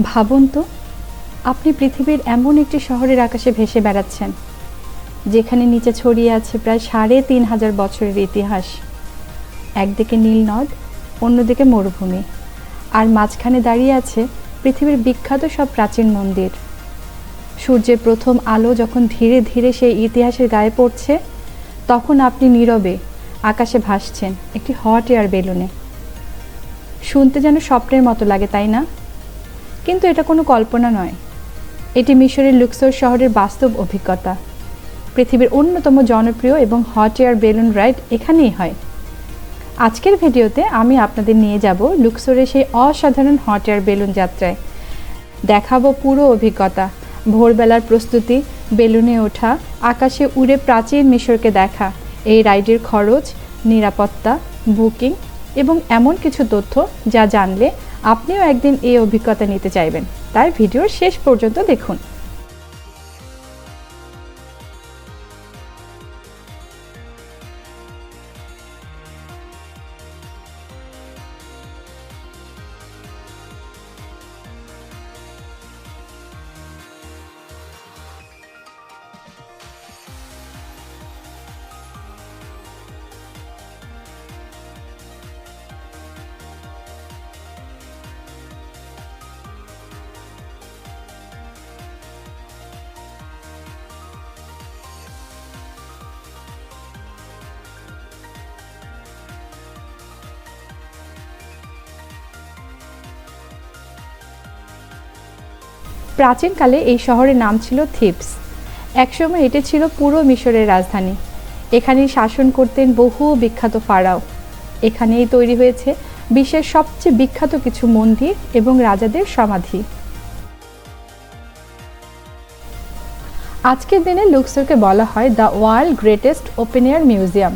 ভাবুন তো, আপনি পৃথিবীর এমন একটি শহরের আকাশে ভেসে বেড়াচ্ছেন যেখানে নিচে ছড়িয়ে আছে প্রায় ৩,৫০০ বছরের ইতিহাস। একদিকে নীল নদ, অন্যদিকে মরুভূমি, আর মাঝখানে দাঁড়িয়ে আছে পৃথিবীর বিখ্যাত সব প্রাচীন মন্দির। সূর্যের প্রথম আলো যখন ধীরে ধীরে সেই ইতিহাসের গায়ে পড়ছে, তখন আপনি নীরবে আকাশে ভাসছেন একটি হট এয়ার বেলুনে। শুনতে যেন স্বপ্নের মতো লাগে, তাই না? কিন্তু এটা কোনো কল্পনা নয়, এটি মিশরের লুক্সোর শহরের বাস্তব অভিজ্ঞতা। পৃথিবীর অন্যতম জনপ্রিয় এবং হট এয়ার বেলুন রাইড এখানেই হয়। আজকের ভিডিওতে আমি আপনাদের নিয়ে যাব লুক্সোরের সেই অসাধারণ হট এয়ার বেলুন যাত্রায়। দেখাবো পুরো অভিজ্ঞতা, ভোরবেলার প্রস্তুতি, বেলুনে ওঠা, আকাশে উড়ে প্রাচীন মিশরকে দেখা, এই রাইডের খরচ, নিরাপত্তা, বুকিং এবং এমন কিছু তথ্য যা জানলে আপনিও একদিন এই অভিজ্ঞতা নিতে চাইবেন। তাই ভিডিওর শেষ পর্যন্ত দেখুন। প্রাচীনকালে এই শহরের নাম ছিল থিবস। একসময় এটি ছিল পুরো মিশরের রাজধানী। এখানেই শাসন করতেন বহু বিখ্যাত ফারাও। এখানেই তৈরি হয়েছে বিশ্বের সবচেয়ে বিখ্যাত কিছু মন্দির এবং রাজাদের সমাধি। আজকের দিনে লুক্সোরকে বলা হয় the world greatest open air museum,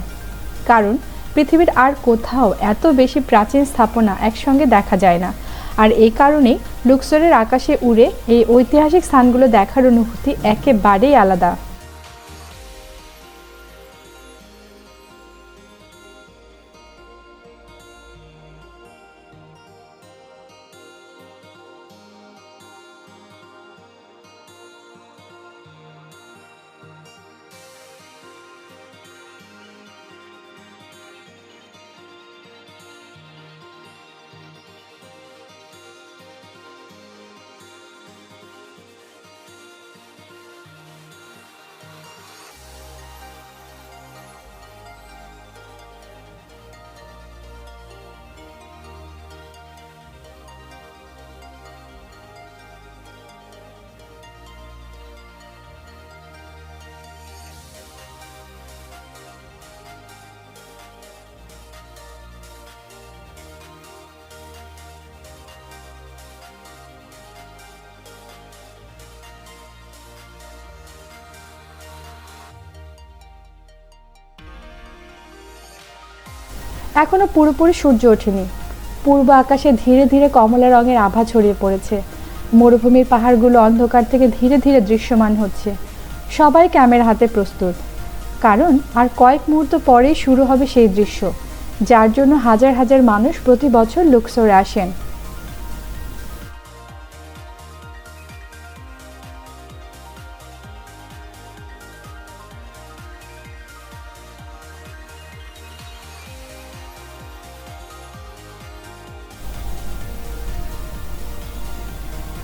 কারণ পৃথিবীর আর কোথাও এত বেশি প্রাচীন স্থাপনা একসঙ্গে দেখা যায় না। আর এই কারণেই লুক্সোরের আকাশে উড়ে এই ঐতিহাসিক স্থানগুলো দেখার অনুভূতি একেবারেই আলাদা। এখনো পুরোপুরি সূর্য ওঠেনি। পূর্ব আকাশে ধীরে ধীরে কমলা রঙের আভা ছড়িয়ে পড়েছে। মরুভূমির পাহাড়গুলো অন্ধকার থেকে ধীরে ধীরে দৃশ্যমান হচ্ছে। সবাই ক্যামেরা হাতে প্রস্তুত, কারণ আর কয়েক মুহূর্ত পরেই শুরু হবে সেই দৃশ্য যার জন্য হাজার হাজার মানুষ প্রতি বছর লুক্সোরে আসেন।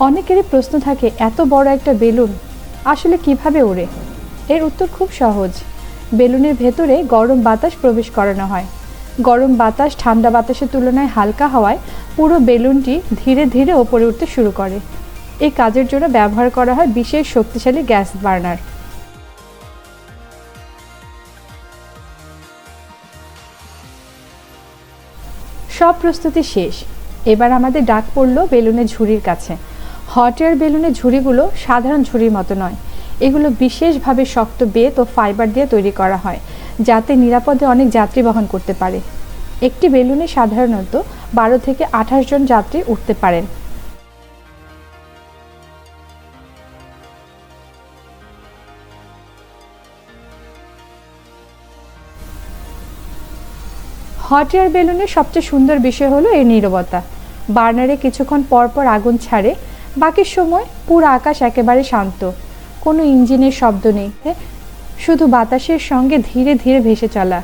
অনেকেরই প্রশ্ন থাকে, এত বড় একটা বেলুন আসলে কিভাবে ওড়ে? এর উত্তর খুব সহজ। বেলুনের ভেতরে গরম বাতাস প্রবেশ করানো হয়। গরম বাতাস ঠান্ডা বাতাসের তুলনায় হালকা হওয়ায় পুরো বেলুনটি ধীরে ধীরে ওপরে উঠতে শুরু করে। এই কাজের জন্য ব্যবহার করা হয় বিশেষ শক্তিশালী গ্যাস বার্নার। সব প্রস্তুতি শেষ। এবার আমাদের ডাক পড়ল বেলুনের ঝুড়ির কাছে। হট এয়ার বেলুনের ঝুড়িগুলো সাধারণ ঝুড়ির মতো নয়। এগুলো বিশেষভাবে শক্ত বেত ও ফাইবার দিয়ে তৈরি করা হয়, যাতে নিরাপদে অনেক যাত্রী বহন করতে পারে। একটি বেলুনে সাধারণত 12 থেকে 28 জন যাত্রী উঠতে পারেন। হট এয়ার বেলুনের সবচেয়ে সুন্দর বিষয় হলো এর নীরবতা। বার্নারে কিছুক্ষণ পর পর আগুন ছাড়ে, বাকি সময় পুরো আকাশ একেবারে শান্ত, কোনো ইঞ্জিনের শব্দ নেই, শুধু বাতাসের সঙ্গে ধীরে ধীরে ভেসে চলা।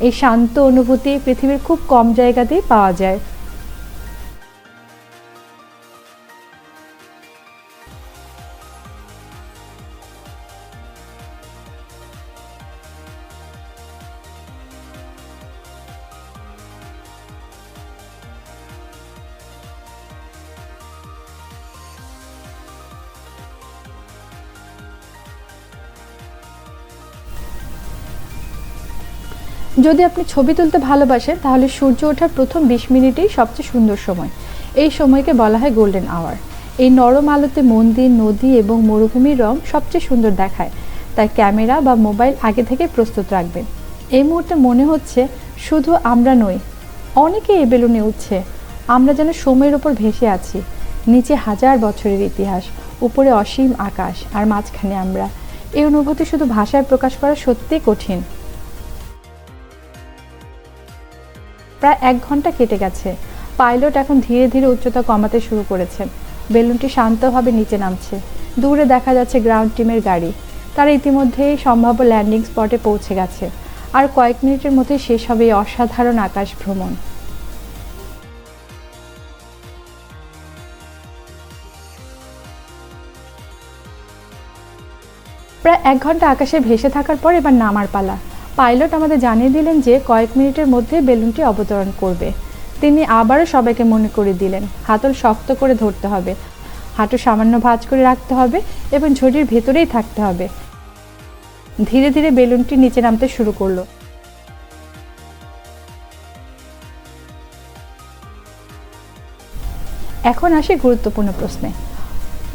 এই শান্ত অনুভূতি পৃথিবীর খুব কম জায়গাতেই পাওয়া যায়। যদি আপনি ছবি তুলতে ভালোবাসেন তাহলে সূর্য ওঠার প্রথম 20 মিনিটেই সবচেয়ে সুন্দর সময়। এই সময়কে বলা হয় গোল্ডেন আওয়ার। এই নরম আলোতে মন্দির, নদী এবং মরুভূমির রং সবচেয়ে সুন্দর দেখায়, তাই ক্যামেরা বা মোবাইল আগে থেকে প্রস্তুত রাখবেন। এই মুহূর্তে মনে হচ্ছে শুধু আমরা নই, অনেকে এই বেলুনে উঠছে। আমরা যেন সময়ের উপর ভেসে আছি। নিচে হাজার বছরের ইতিহাস, উপরে অসীম আকাশ, আর মাঝখানে আমরা। এই অনুভূতি শুধু ভাষায় প্রকাশ করা সত্যিই কঠিন। প্রায় 1 ঘন্টা কেটে গেছে। পাইলট এখন ধীরে ধীরে উচ্চতা কমাতে শুরু করেছেন। বেলুনটি শান্তভাবে নিচে নামছে। দূরে দেখা যাচ্ছে গ্রাউন্ড টিমের গাড়ি। তারা ইতিমধ্যেই সম্ভাব্য ল্যান্ডিং স্পটে পৌঁছে গেছে। আর কয়েক মিনিটের মধ্যে শেষ হবে এই অসাধারণ আকাশ ভ্রমণ। প্রায় 1 ঘন্টা আকাশে ভেসে থাকার পর এবার নামার পালা। পাইলট আমাদের জানিয়ে দিলেন যে কয়েক মিনিটের মধ্যে বেলুনটি অবতরণ করবে। তিনি আবারও সবাইকে মনে করিয়ে দিলেন হাতল শক্ত করে ধরতে হবে, হাঁটু সামান্য ভাঁজ করে রাখতে হবে এবং ঝুড়ির ভেতরেই থাকতে হবে। ধীরে ধীরে বেলুনটি নিচে নামতে শুরু করলো। এখন আসি গুরুত্বপূর্ণ প্রশ্নে।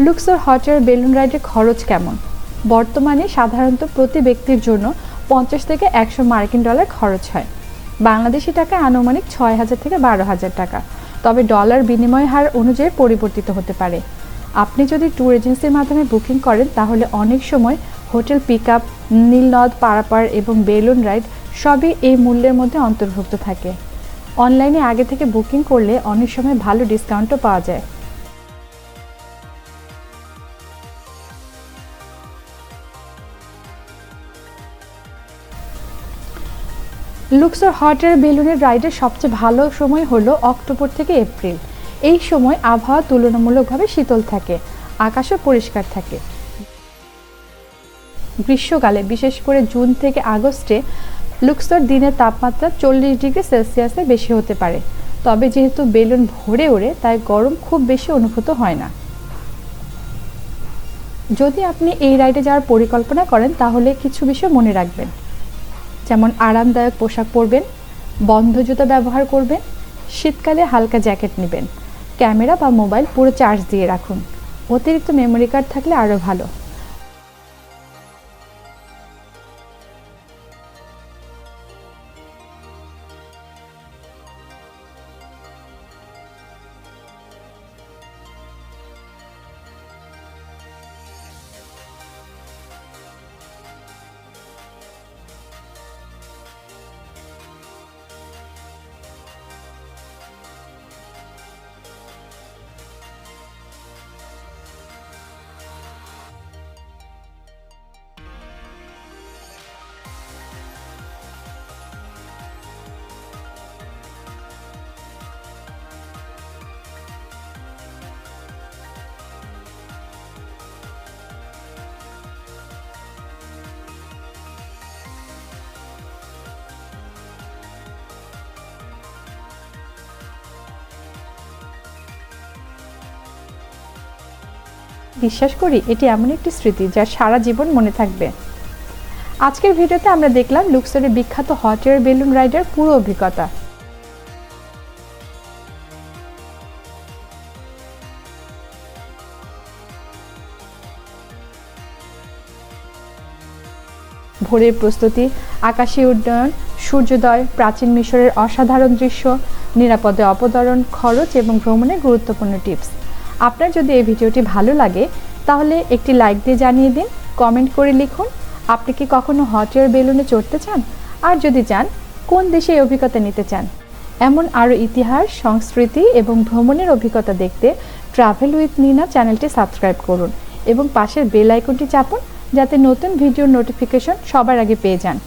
লুক্সর হট এয়ার বেলুন রাইডের খরচ কেমন? বর্তমানে সাধারণত প্রতি ব্যক্তির জন্য 50 থেকে 100 মার্কিন ডলার খরচ হয়। বাংলাদেশি টাকায় আনুমানিক 6,000 থেকে 12,000 টাকা। তবে ডলার বিনিময় হার অনুযায়ী পরিবর্তিত হতে পারে। আপনি যদি ট্যুর এজেন্সির মাধ্যমে বুকিং করেন তাহলে অনেক সময় হোটেল পিক আপ, নীলনদ পারাপার এবং বেলুন রাইড সবই এই মূল্যের মধ্যে অন্তর্ভুক্ত থাকে। অনলাইনে আগে থেকে বুকিং করলে অনেক সময় ভালো ডিসকাউন্টও পাওয়া যায়। লুক্সর হট এয়ার বেলুনের রাইডের সবচেয়ে ভালো সময় হলো অক্টোবর থেকে এপ্রিল। এই সময় আবহাওয়া তুলনামূলকভাবে শীতল থাকে, আকাশও পরিষ্কার থাকে। গ্রীষ্মকালে বিশেষ করে জুন থেকে আগস্টে লুক্সর দিনের তাপমাত্রা 40 ডিগ্রি সেলসিয়াসের বেশি হতে পারে। তবে যেহেতু বেলুন ভরে ওড়ে তাই গরম খুব বেশি অনুভূত হয় না। যদি আপনি এই রাইডে যাওয়ার পরিকল্পনা করেন তাহলে কিছু বিষয় মনে রাখবেন, যেমন আরামদায়ক পোশাক পরবেন, বন্ধ জুতা ব্যবহার করবেন, শীতকালে হালকা জ্যাকেট নেবেন, ক্যামেরা বা মোবাইল পুরো চার্জ দিয়ে রাখুন। অতিরিক্ত মেমোরি কার্ড থাকলে আরও ভালো। বিশ্বাস করি এটি এমন একটি স্মৃতি যা সারা জীবন মনে থাকবে। আজকের ভিডিওতে আমরা দেখলাম লুক্সরের বিখ্যাত হট এয়ার বেলুন রাইডের পুরো অভিজ্ঞতা। ভোরের প্রস্তুতি, আকাশে উড্ডয়ন, সূর্যোদয়, প্রাচীন মিশরের অসাধারণ দৃশ্য, নিরাপদে অবতরণ, খরচ এবং ভ্রমণের গুরুত্বপূর্ণ টিপস। আপনার যদি এই ভিডিওটি ভালো লাগে তাহলে একটি লাইক দিয়ে জানিয়ে দিন, কমেন্ট করে লিখুন আপনি কি কখনো হট এয়ার বেলুনে চড়তে চান, আর যদি চান কোন দেশে এই অভিজ্ঞতা নিতে চান। এমন আরও ইতিহাস, সংস্কৃতি এবং ভ্রমণের অভিজ্ঞতা দেখতে ট্রাভেল উইথ নিনা চ্যানেলটি সাবস্ক্রাইব করুন এবং পাশের বেল আইকনটি চাপুন যাতে নতুন ভিডিওর নোটিফিকেশন সবার আগে পেয়ে যান।